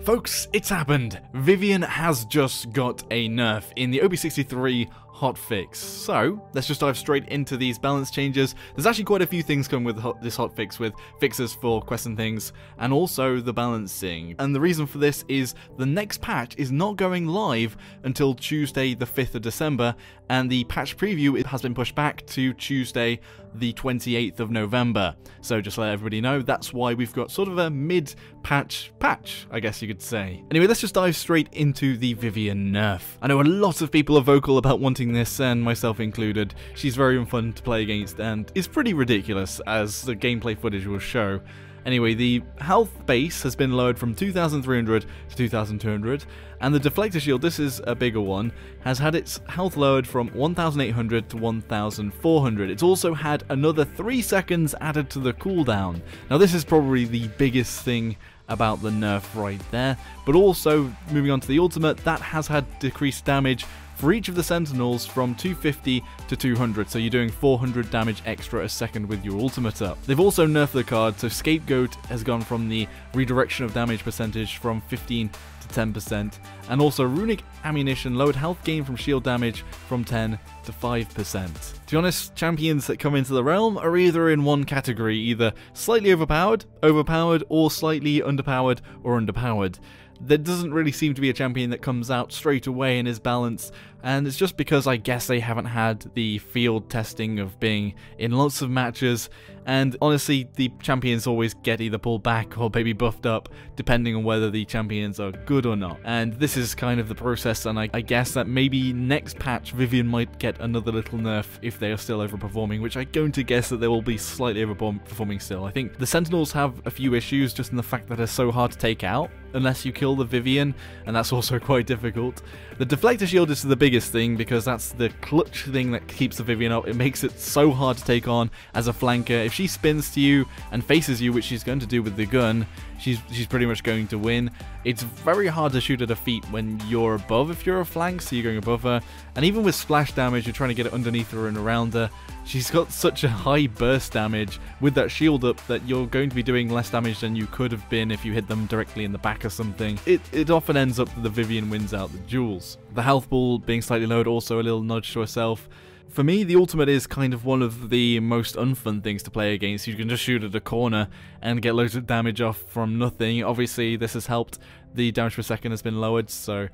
Folks, it's happened! Vivian has just got a nerf in the OB63 hotfix. So, let's just dive straight into these balance changes. There's actually quite a few things coming with this hotfix, with fixes for quests and things, and also the balancing. And the reason for this is the next patch is not going live until Tuesday the 5th of December, and the patch preview has been pushed back to Tuesday the 28th of November. So just to let everybody know, that's why we've got sort of a mid-patch patch, I guess you could say. Anyway, let's just dive straight into the Vivian nerf. I know a lot of people are vocal about wanting this, and myself included. She's very unfun to play against and is pretty ridiculous, as the gameplay footage will show. Anyway, the health base has been lowered from 2,300 to 2,200, and the deflector shield, this is a bigger one, has had its health lowered from 1,800 to 1,400. It's also had another 3 seconds added to the cooldown. Now this is probably the biggest thing about the nerf right there, but also, moving on to the ultimate, that has had decreased damage for each of the sentinels from 250 to 200, so you're doing 400 damage extra a second with your ultimate up. They've also nerfed the card, so Scapegoat has gone from the redirection of damage percentage from 15 to 10%, and also Runic Ammunition lowered health gain from shield damage from 10 to 5%. To be honest, champions that come into the realm are either in one category, either slightly overpowered, or slightly underpowered or underpowered. There doesn't really seem to be a champion that comes out straight away and is balanced, and it's just because I guess they haven't had the field testing of being in lots of matches, and honestly the champions always get either pulled back or maybe buffed up depending on whether the champions are good or not. And this is kind of the process, and I guess that maybe next patch Vivian might get another little nerf if they are still overperforming, which I'm going to guess that they will be slightly overperforming still. I think the Sentinels have a few issues just in the fact that they're so hard to take out unless you kill the Vivian, and that's also quite difficult. The deflector shield is the biggest thing because that's the clutch thing that keeps the Vivian up. It makes it so hard to take on as a flanker. If she spins to you and faces you, which she's going to do with the gun, she's pretty much going to win. It's very hard to shoot at her feet when you're above if you're a flank, so you're going above her. And even with splash damage, you're trying to get it underneath her and around her. She's got such a high burst damage with that shield up that you're going to be doing less damage than you could have been if you hit them directly in the back or something. It often ends up that the Vivian wins out the duels. The health pool being slightly lowered, also a little nudge to herself. For me, the ultimate is kind of one of the most unfun things to play against. You can just shoot at a corner and get loads of damage off from nothing. Obviously, this has helped. The damage per second has been lowered, so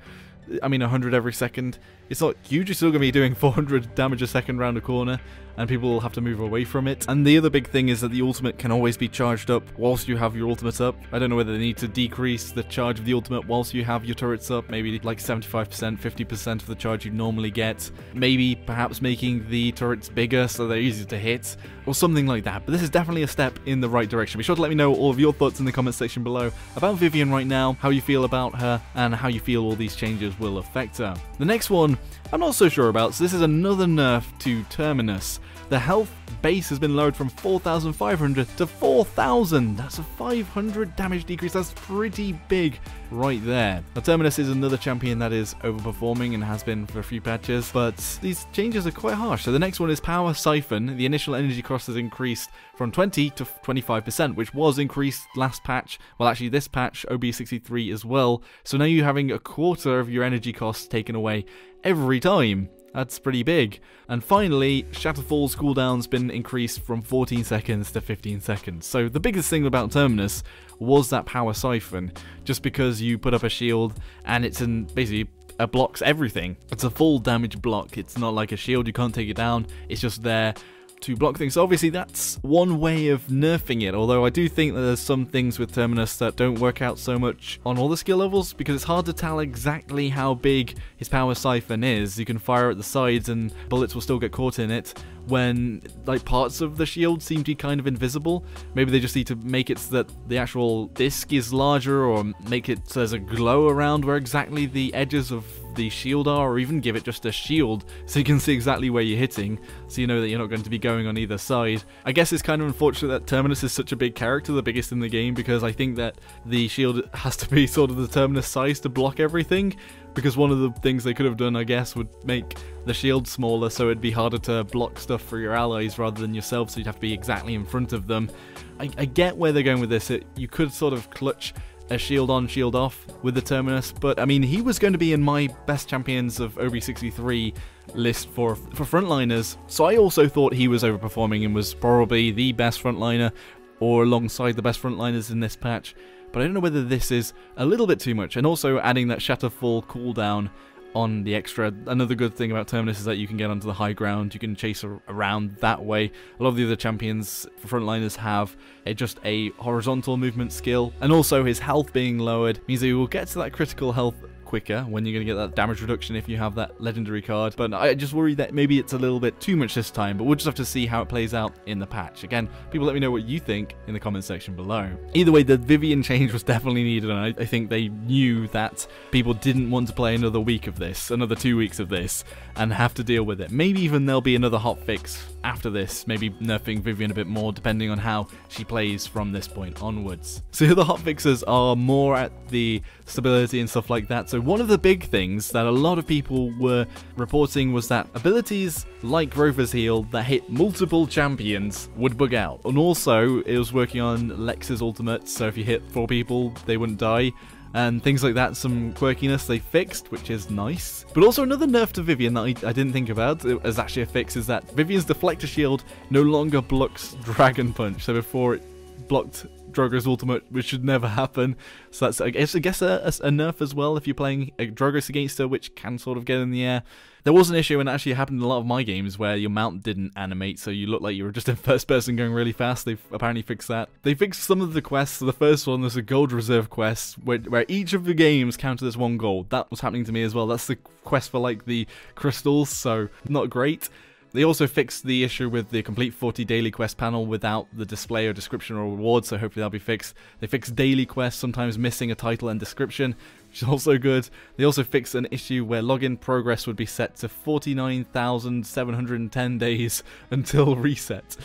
I mean 100 every second. It's not huge, you're still going to be doing 400 damage a second round a corner, and people will have to move away from it. And the other big thing is that the ultimate can always be charged up whilst you have your ultimate up. I don't know whether they need to decrease the charge of the ultimate whilst you have your turrets up, maybe like 75%, 50% of the charge you normally get. Maybe perhaps making the turrets bigger so they're easier to hit, or something like that. But this is definitely a step in the right direction. Be sure to let me know all of your thoughts in the comment section below about Vivian right now, how you feel about her, and how you feel all these changes will affect her. The next one, I'm not so sure about, so this is another nerf to Terminus. The health base has been lowered from 4,500 to 4,000. That's a 500 damage decrease. That's pretty big right there. Now, Terminus is another champion that is overperforming and has been for a few patches, but these changes are quite harsh. So the next one is Power Siphon. The initial energy cost has increased from 20 to 25%, which was increased last patch. Well, actually this patch, OB63 as well. So now you're having a quarter of your energy costs taken away every time. That's pretty big. And finally, Shatterfall's cooldown's been increased from 14 seconds to 15 seconds. So the biggest thing about Terminus was that Power Siphon, just because you put up a shield and it's in basically it blocks everything. It's a full damage block. It's not like a shield, you can't take it down, it's just there to block things. So obviously that's one way of nerfing it, although I do think that there's some things with Terminus that don't work out so much on all the skill levels, because it's hard to tell exactly how big his Power Siphon is. You can fire at the sides and bullets will still get caught in it, when like parts of the shield seem to be kind of invisible. Maybe they just need to make it so that the actual disc is larger, or make it so there's a glow around where exactly the edges of the shield are, or even give it just a shield so you can see exactly where you're hitting, so you know that you're not going to be going on either side. I guess it's kind of unfortunate that Terminus is such a big character, the biggest in the game, because I think that the shield has to be sort of the Terminus size to block everything, because one of the things they could have done, I guess, would make the shield smaller so it'd be harder to block stuff for your allies rather than yourself, so you'd have to be exactly in front of them. I get where they're going with this. You could sort of clutch a shield on, shield off with the Terminus, but I mean, he was going to be in my best champions of OB63 list for frontliners, so I also thought he was overperforming and was probably the best frontliner, or alongside the best frontliners in this patch. But I don't know whether this is a little bit too much, and also adding that Shatterfall cooldown on the extra. Another good thing about Terminus is that you can get onto the high ground, you can chase around that way. A lot of the other champions for frontliners have just a horizontal movement skill, and also his health being lowered means that you will get to that critical health quicker when you're going to get that damage reduction if you have that legendary card. But I just worry that maybe it's a little bit too much this time, but we'll just have to see how it plays out in the patch. Again, people let me know what you think in the comment section below. Either way, the Vivian change was definitely needed, and I think they knew that people didn't want to play another week of this, another 2 weeks of this, and have to deal with it. Maybe even there'll be another hotfix after this, maybe nerfing Vivian a bit more depending on how she plays from this point onwards. So the hotfixes are more at the stability and stuff like that. So one of the big things that a lot of people were reporting was that abilities like Rover's Heal that hit multiple champions would bug out, and also it was working on Lex's ultimate, so if you hit 4 people they wouldn't die, and things like that. Some quirkiness they fixed, which is nice. But also another nerf to Vivian that I didn't think about as actually a fix is that Vivian's deflector shield no longer blocks Dragon Punch. So before it blocked Drogo's ultimate, which should never happen. So that's, I guess a nerf as well if you're playing Drogo's against her, which can sort of get in the air. There was an issue, and it actually happened in a lot of my games, where your mount didn't animate, so you looked like you were just in first person going really fast. They've apparently fixed that. They fixed some of the quests. So the first one was a gold reserve quest, where each of the games counted as 1 gold. That was happening to me as well. That's the quest for like the crystals, so not great. They also fixed the issue with the complete 40 daily quest panel without the display or description or reward, so hopefully that'll be fixed. They fixed daily quests, sometimes missing a title and description, which is also good. They also fixed an issue where login progress would be set to 49,710 days until reset.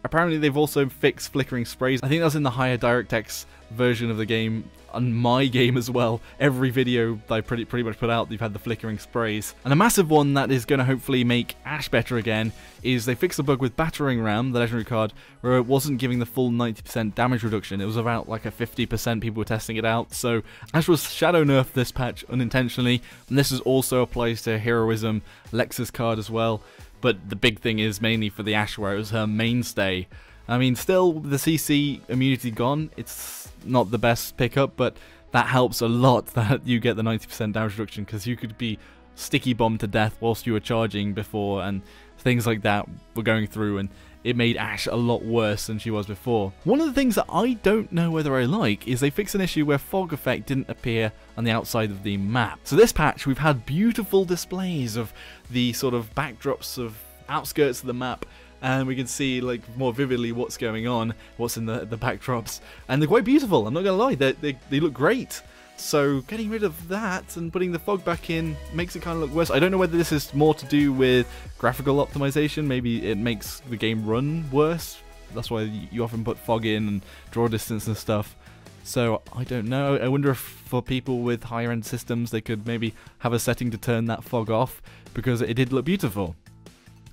Apparently they've also fixed flickering sprays. I think that's in the higher DirectX version of the game, on my game as well. Every video that I pretty much put out, they've had the flickering sprays. And a massive one that is going to hopefully make Ashe better again is they fixed the bug with Battering Ram, the legendary card, where it wasn't giving the full 90% damage reduction. It was about like a 50% people were testing it out. So Ashe was shadow nerfed this patch unintentionally, and this is also applies to Heroism, Lex's card as well. But the big thing is mainly for the Ashe, where it was her mainstay. I mean, still, the CC immunity gone, it's not the best pickup, but that helps a lot that you get the 90% damage reduction, because you could be sticky bombed to death whilst you were charging before, and things like that were going through, and it made Ashe a lot worse than she was before. One of the things that I don't know whether I like is they fixed an issue where fog effect didn't appear on the outside of the map. So this patch, we've had beautiful displays of the sort of backdrops of outskirts of the map, and we can see like more vividly what's going on, what's in the backdrops, and they're quite beautiful. I'm not gonna lie, they look great. So getting rid of that and putting the fog back in makes it kind of look worse. I don't know whether this is more to do with graphical optimization. Maybe it makes the game run worse. That's why you often put fog in and draw distance and stuff. So I don't know. I wonder if for people with higher end systems they could maybe have a setting to turn that fog off, because it did look beautiful.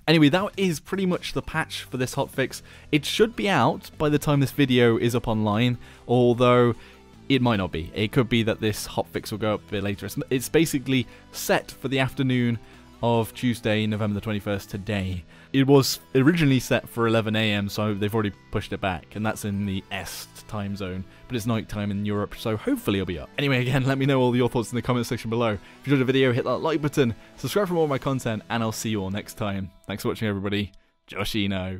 Anyway, that is pretty much the patch for this hotfix. It should be out by the time this video is up online, although it might not be. It could be that this hotfix will go up a bit later. It's basically set for the afternoon of Tuesday, November the 21st, today. It was originally set for 11 AM, so they've already pushed it back, and that's in the Est time zone, but it's night time in Europe, so hopefully it'll be up. Anyway, again, let me know all your thoughts in the comment section below. If you enjoyed the video, hit that like button, subscribe for more of my content, and I'll see you all next time. Thanks for watching, everybody. Joshino.